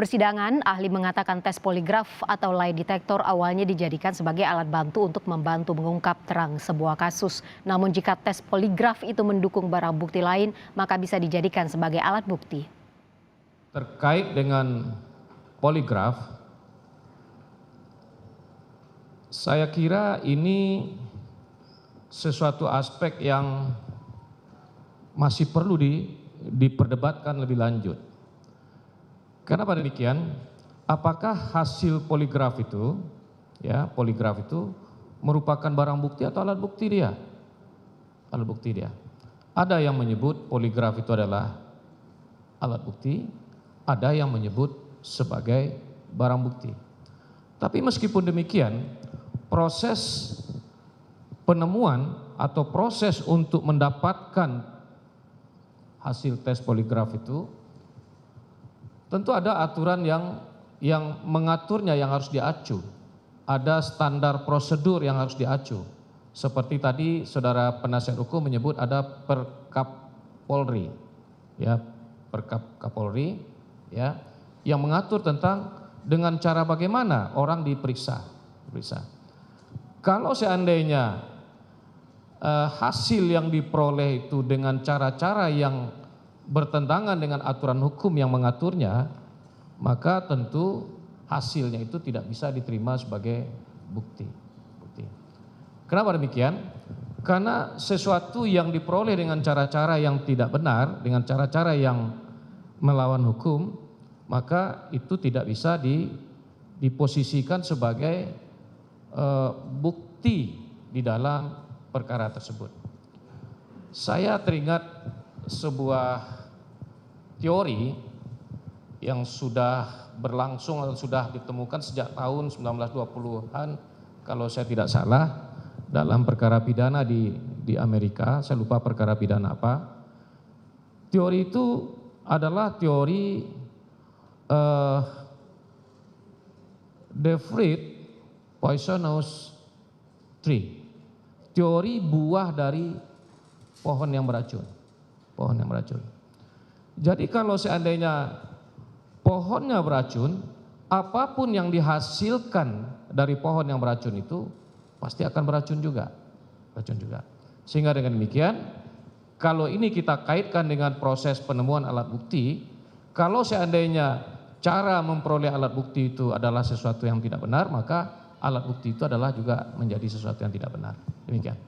persidangan, ahli mengatakan tes poligraf atau lie detector awalnya dijadikan sebagai alat bantu untuk membantu mengungkap terang sebuah kasus. Namun jika tes poligraf itu mendukung barang bukti lain, maka bisa dijadikan sebagai alat bukti. Terkait dengan poligraf, saya kira ini sesuatu aspek yang masih perlu diperdebatkan lebih lanjut. Kenapa demikian? Apakah hasil poligraf itu, merupakan barang bukti atau alat bukti dia? Alat bukti dia. Ada yang menyebut poligraf itu adalah alat bukti, ada yang menyebut sebagai barang bukti. Tapi meskipun demikian, proses penemuan atau proses untuk mendapatkan hasil tes poligraf itu tentu ada aturan yang mengaturnya, yang harus diacu. Ada standar prosedur yang harus diacu. Seperti tadi saudara penasihat hukum menyebut ada Perkap Polri, Perkap Kapolri, yang mengatur tentang dengan cara bagaimana orang diperiksa. Kalau seandainya hasil yang diperoleh itu dengan cara-cara yang bertentangan dengan aturan hukum yang mengaturnya, maka tentu hasilnya itu tidak bisa diterima sebagai bukti. Kenapa demikian? Karena sesuatu yang diperoleh dengan cara-cara yang tidak benar, dengan cara-cara yang melawan hukum, maka itu tidak bisa diposisikan sebagai bukti di dalam perkara tersebut. Saya teringat sebuah teori yang sudah berlangsung atau sudah ditemukan sejak tahun 1920-an kalau saya tidak salah, dalam perkara pidana di Amerika. Saya lupa perkara pidana apa. Teori itu adalah teori the fruit poisonous tree, teori buah dari pohon yang beracun. Jadi kalau seandainya pohonnya beracun, apapun yang dihasilkan dari pohon yang beracun itu pasti akan beracun juga. Sehingga dengan demikian, kalau ini kita kaitkan dengan proses penemuan alat bukti, kalau seandainya cara memperoleh alat bukti itu adalah sesuatu yang tidak benar, maka alat bukti itu adalah juga menjadi sesuatu yang tidak benar. Demikian.